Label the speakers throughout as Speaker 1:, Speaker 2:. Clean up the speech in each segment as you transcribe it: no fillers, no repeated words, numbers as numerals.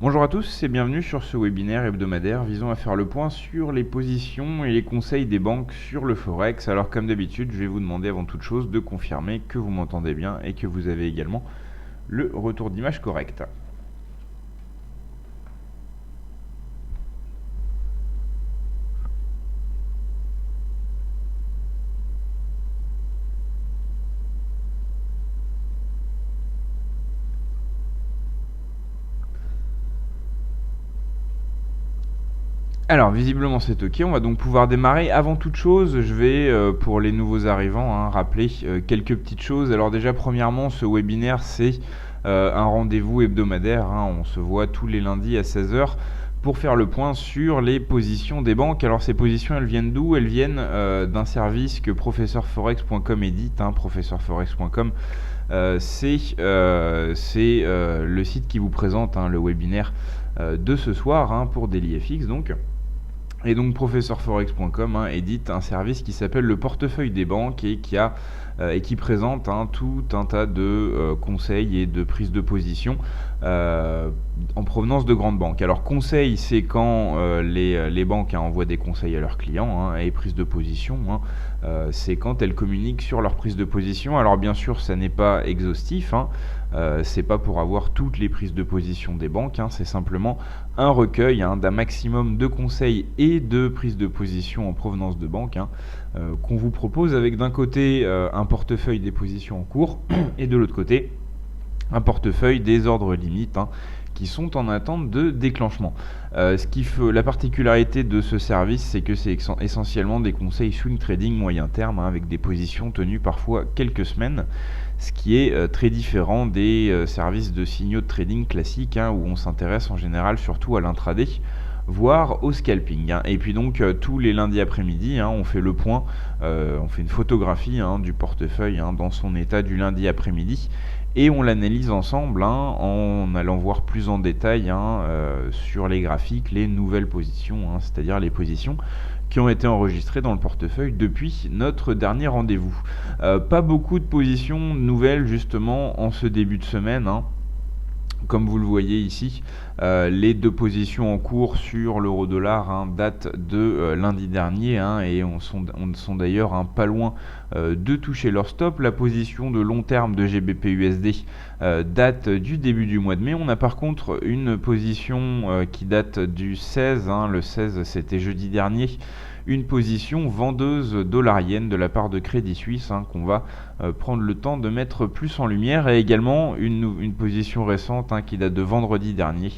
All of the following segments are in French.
Speaker 1: Bonjour à tous et bienvenue sur ce webinaire hebdomadaire visant à faire le point sur les positions et les conseils des banques sur le Forex. Alors comme d'habitude, je vais vous demander avant toute chose de confirmer que vous m'entendez bien et que vous avez également le retour d'image correct. Alors visiblement c'est ok, on va donc pouvoir démarrer. Avant toute chose, je vais pour les nouveaux arrivants rappeler quelques petites choses. Alors déjà premièrement, ce webinaire c'est un rendez-vous hebdomadaire, on se voit tous les lundis à 16 h pour faire le point sur les positions des banques. Alors ces positions elles viennent d'où? Elles viennent d'un service que professeurforex.com édite, professeurforex.com. C'est le site qui vous présente le webinaire de ce soir pour DailyFX donc. Et donc professeurforex.com édite un service qui s'appelle le portefeuille des banques et qui présente tout un tas de conseils et de prises de position en provenance de grandes banques. Alors conseil, c'est quand les banques envoient des conseils à leurs clients, et prise de position, c'est quand elles communiquent sur leur prise de position. Alors bien sûr, ça n'est pas exhaustif, c'est pas pour avoir toutes les prises de position des banques, c'est simplement un recueil d'un maximum de conseils et de prises de position en provenance de banques qu'on vous propose avec d'un côté un portefeuille des positions en cours et de l'autre côté un portefeuille des ordres limites qui sont en attente de déclenchement. La particularité de ce service, c'est que c'est essentiellement des conseils swing trading moyen terme avec des positions tenues parfois quelques semaines, ce qui est très différent des services de signaux de trading classiques où on s'intéresse en général surtout à l'intraday, voire au scalping. Et puis donc tous les lundis après-midi, on fait le point, on fait une photographie du portefeuille dans son état du lundi après-midi. Et on l'analyse ensemble en allant voir plus en détail sur les graphiques les nouvelles positions, c'est-à-dire les positions qui ont été enregistrées dans le portefeuille depuis notre dernier rendez-vous. Pas beaucoup de positions nouvelles justement en ce début de semaine. Comme vous le voyez ici, les deux positions en cours sur l'euro-dollar datent de lundi dernier et on sont d'ailleurs pas loin de toucher leur stop. La position de long terme de GBP-USD date du début du mois de mai. On a par contre une position qui date du 16, le 16 c'était jeudi dernier, une position vendeuse dollarienne de la part de Crédit Suisse qu'on va prendre le temps de mettre plus en lumière, et également une position récente qui date de vendredi dernier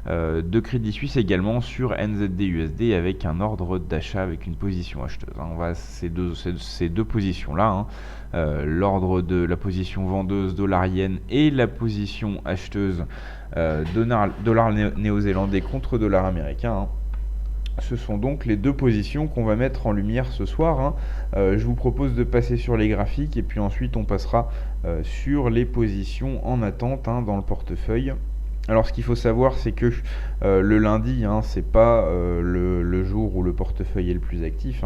Speaker 1: de Crédit Suisse également sur NZD-USD avec un ordre d'achat avec une position acheteuse. On va ces deux positions là, l'ordre de la position vendeuse dollarienne et la position acheteuse dollar néo-zélandais contre dollar américain. Ce sont donc les deux positions qu'on va mettre en lumière ce soir. Je vous propose de passer sur les graphiques et puis ensuite on passera sur les positions en attente dans le portefeuille. Alors ce qu'il faut savoir, c'est que le lundi, c'est pas le jour où le portefeuille est le plus actif.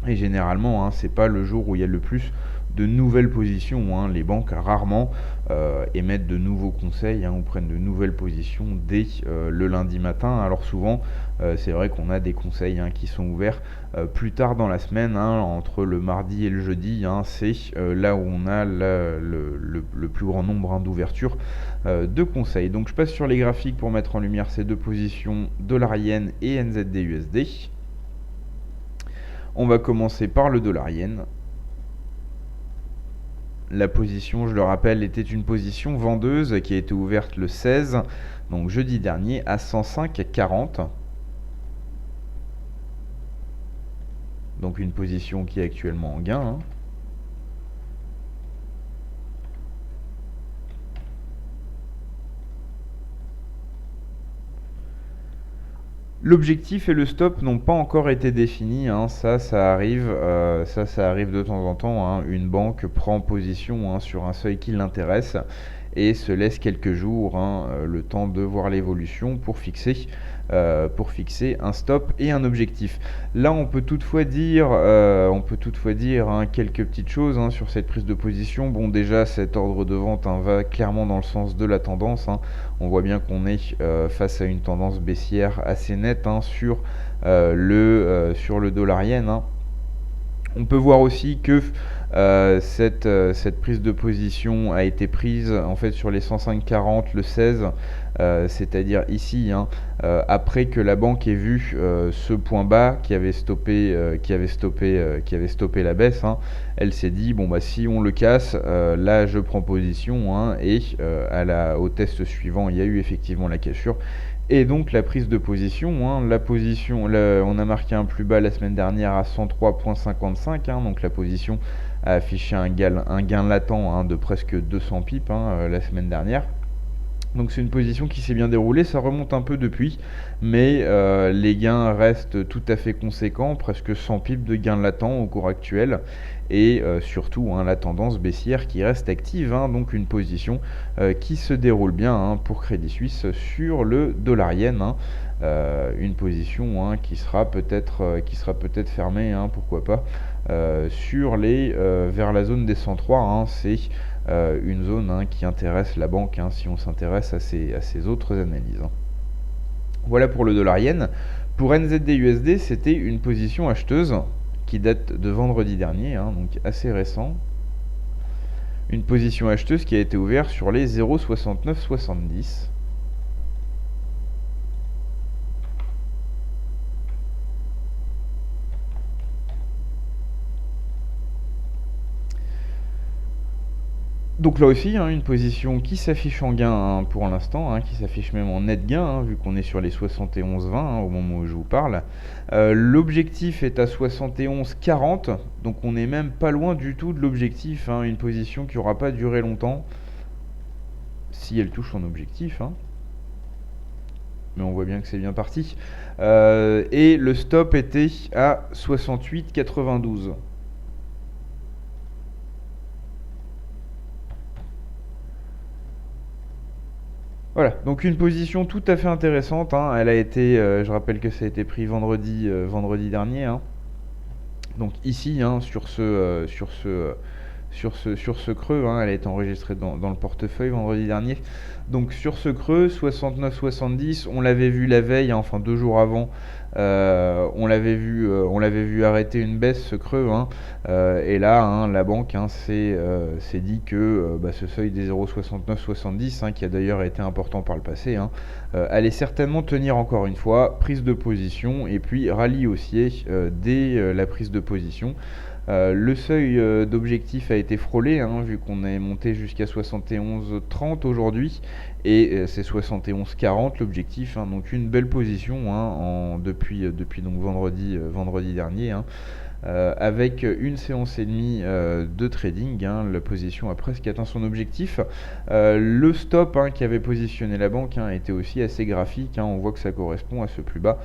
Speaker 1: Et généralement, c'est pas le jour où il y a le plus de nouvelles positions. Les banques rarement émettent de nouveaux conseils ou prennent de nouvelles positions dès le lundi matin. Alors souvent, c'est vrai qu'on a des conseils qui sont ouverts plus tard dans la semaine, entre le mardi et le jeudi. C'est là où on a le plus grand nombre d'ouvertures de conseils. Donc je passe sur les graphiques pour mettre en lumière ces deux positions dollar-yen et NZD-USD. On va commencer par le dollar-yen. La position, je le rappelle, était une position vendeuse qui a été ouverte le 16, donc jeudi dernier, à 105,40. Donc une position qui est actuellement en gain. L'objectif et le stop n'ont pas encore été définis, ça arrive de temps en temps. Une banque prend position sur un seuil qui l'intéresse et se laisse quelques jours, le temps de voir l'évolution pour fixer un stop et un objectif. Là, on peut toutefois dire, quelques petites choses sur cette prise de position. Bon, déjà, cet ordre de vente va clairement dans le sens de la tendance. On voit bien qu'on est face à une tendance baissière assez nette sur le dollar yen. On peut voir aussi que cette prise de position a été prise en fait sur les 105,40 le 16, c'est-à-dire ici, après que la banque ait vu ce point bas qui avait stoppé la baisse. Elle s'est dit bon bah si on le casse, là je prends position, et au test suivant il y a eu effectivement la cassure. Et donc la prise de position, on a marqué un plus bas la semaine dernière à 103,55, donc la position a affiché un gain latent de presque 200 pips la semaine dernière. Donc c'est une position qui s'est bien déroulée, ça remonte un peu depuis, mais les gains restent tout à fait conséquents, presque 100 pips de gains latents au cours actuel, et surtout la tendance baissière qui reste active, donc une position qui se déroule bien pour Crédit Suisse sur le dollar yen, une position qui sera peut-être fermée, pourquoi pas, vers la zone des 103, c'est une zone qui intéresse la banque si on s'intéresse à ces autres analyses. Voilà pour le dollar yen. Pour NZD-USD, c'était une position acheteuse qui date de vendredi dernier, donc assez récent. Une position acheteuse qui a été ouverte sur les 0,6970. Donc là aussi, une position qui s'affiche en gain pour l'instant, qui s'affiche même en net gain, vu qu'on est sur les 71,20 au moment où je vous parle. L'objectif est à 71,40, donc on n'est même pas loin du tout de l'objectif, une position qui n'aura pas duré longtemps, si elle touche son objectif. Mais on voit bien que c'est bien parti. Et le stop était à 68,92. Voilà, donc une position tout à fait intéressante. Elle a été, je rappelle que ça a été pris vendredi dernier. Donc ici, sur ce creux, elle a été enregistrée dans le portefeuille vendredi dernier. Donc sur ce creux, 69,70, on l'avait vu la veille, enfin 2 jours avant, on l'avait vu arrêter une baisse, ce creux, et là, la banque s'est dit que ce seuil des 0,6970, qui a d'ailleurs été important par le passé, allait certainement tenir encore une fois, prise de position, et puis rallye haussier dès la prise de position. Le seuil d'objectif a été frôlé, vu qu'on est monté jusqu'à 71,30 aujourd'hui, et c'est 71,40 l'objectif, donc une belle position depuis donc vendredi dernier, avec une séance et demie de trading, la position a presque atteint son objectif. Le stop qui avait positionné la banque était aussi assez graphique, on voit que ça correspond à ce plus bas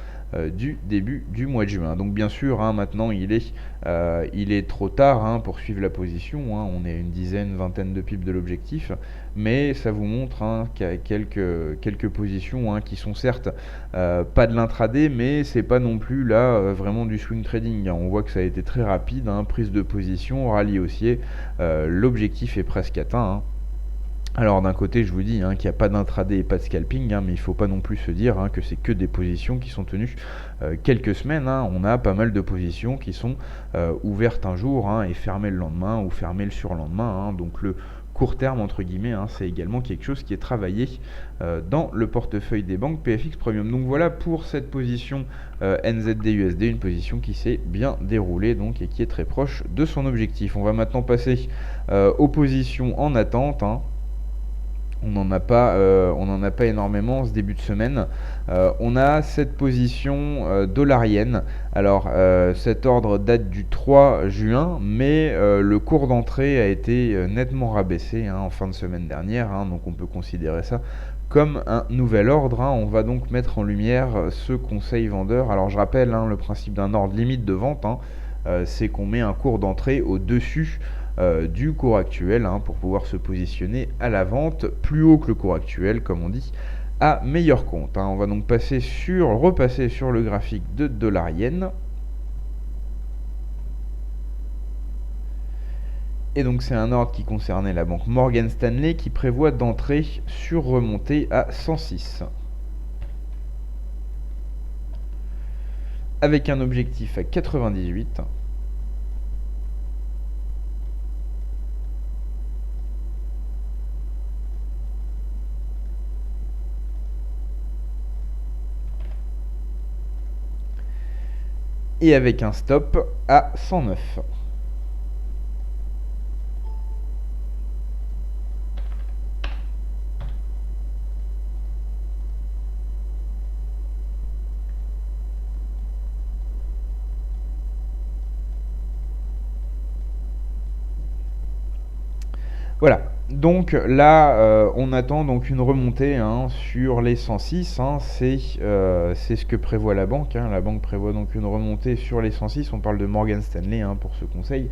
Speaker 1: du début du mois de juin. Donc bien sûr, maintenant il est trop tard pour suivre la position, on est à une vingtaine de pips de l'objectif, mais ça vous montre qu'il y a quelques positions qui sont certes pas de l'intraday, mais c'est pas non plus là vraiment du swing trading. On voit que ça a été très rapide, prise de position, rallye haussier, l'objectif est presque atteint. Alors d'un côté, je vous dis qu'il n'y a pas d'intraday et pas de scalping, mais il ne faut pas non plus se dire que c'est que des positions qui sont tenues quelques semaines. On a pas mal de positions qui sont ouvertes un jour et fermées le lendemain ou fermées le surlendemain. Donc le court terme, entre guillemets, c'est également quelque chose qui est travaillé dans le portefeuille des banques PFX Premium. Donc voilà pour cette position NZD-USD, une position qui s'est bien déroulée donc, et qui est très proche de son objectif. On va maintenant passer aux positions en attente. On n'en a pas énormément ce début de semaine. On a cette position dollarienne. Alors cet ordre date du 3 juin, mais le cours d'entrée a été nettement rabaissé en fin de semaine dernière, donc on peut considérer ça comme un nouvel ordre. On va donc mettre en lumière ce conseil vendeur. Alors je rappelle le principe d'un ordre limite de vente, c'est qu'on met un cours d'entrée au-dessus du cours actuel pour pouvoir se positionner à la vente plus haut que le cours actuel, comme on dit, à meilleur compte. On va donc repasser sur le graphique de dollar-yen. Et donc c'est un ordre qui concernait la banque Morgan Stanley qui prévoit d'entrer sur remontée à 106. Avec un objectif à 98. Et avec un stop à 109. Voilà, donc là on attend donc une remontée sur les 106, c'est ce que prévoit la banque. La banque prévoit donc une remontée sur les 106, on parle de Morgan Stanley pour ce conseil.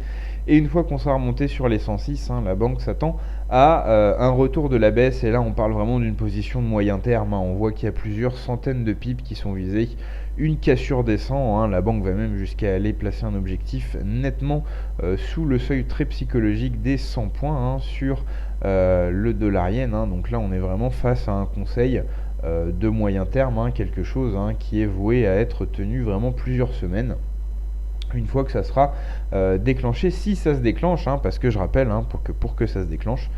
Speaker 1: Et une fois qu'on sera remonté sur les 106, la banque s'attend à un retour de la baisse, et là on parle vraiment d'une position de moyen terme. On voit qu'il y a plusieurs centaines de pips qui sont visés. Une cassure descend, la banque va même jusqu'à aller placer un objectif nettement sous le seuil très psychologique des 100 points sur le dollar-yen. Donc là on est vraiment face à un conseil de moyen terme, quelque chose qui est voué à être tenu vraiment plusieurs semaines. Une fois que ça sera déclenché, si ça se déclenche, parce que je rappelle, pour que ça se déclenche,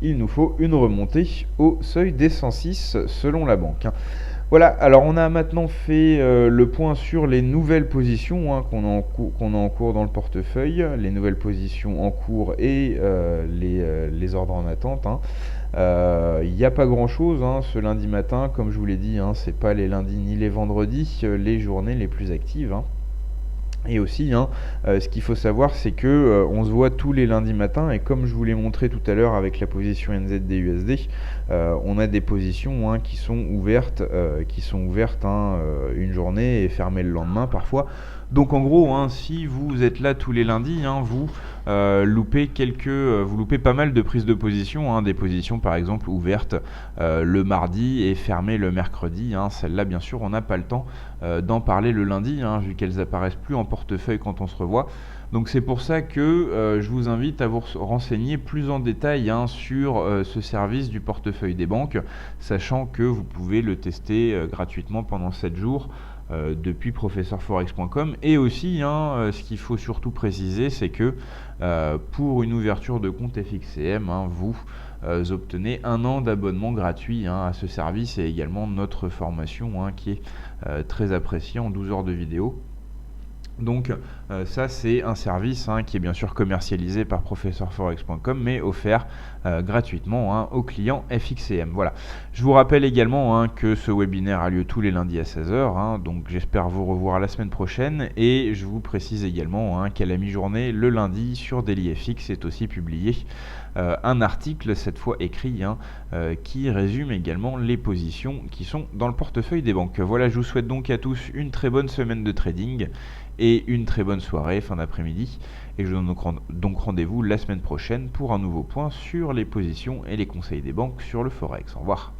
Speaker 1: il nous faut une remontée au seuil des 106 selon la banque. Voilà, alors on a maintenant fait le point sur les nouvelles positions qu'on a en cours dans le portefeuille, les nouvelles positions en cours et les ordres en attente. Il n'y a pas grand chose ce lundi matin, comme je vous l'ai dit, c'est pas les lundis ni les vendredis les journées les plus actives. Et aussi, ce qu'il faut savoir, c'est que on se voit tous les lundis matins, et comme je vous l'ai montré tout à l'heure avec la position NZD-USD, on a des positions qui sont ouvertes, une journée et fermées le lendemain parfois. Donc en gros, si vous êtes là tous les lundis, vous loupez pas mal de prises de position, des positions par exemple ouvertes le mardi et fermées le mercredi. Celles-là, bien sûr, on n'a pas le temps d'en parler le lundi, vu qu'elles apparaissent plus en portefeuille quand on se revoit. Donc c'est pour ça que je vous invite à vous renseigner plus en détail sur ce service du portefeuille des banques, sachant que vous pouvez le tester gratuitement pendant 7 jours depuis professeurforex.com. Et aussi, ce qu'il faut surtout préciser, c'est que pour une ouverture de compte FXCM, vous obtenez 1 an d'abonnement gratuit à ce service, et également notre formation qui est très appréciée en 12 heures de vidéo. Donc ça, c'est un service qui est bien sûr commercialisé par professeurforex.com, mais offert gratuitement aux clients FXCM. Voilà. Je vous rappelle également que ce webinaire a lieu tous les lundis à 16h, donc j'espère vous revoir la semaine prochaine. Et je vous précise également qu'à la mi-journée, le lundi, sur DailyFX est aussi publié un article, cette fois écrit, qui résume également les positions qui sont dans le portefeuille des banques. Voilà, je vous souhaite donc à tous une très bonne semaine de trading et une très bonne soirée, fin d'après-midi. Et je vous donne donc rendez-vous la semaine prochaine pour un nouveau point sur les positions et les conseils des banques sur le Forex. Au revoir.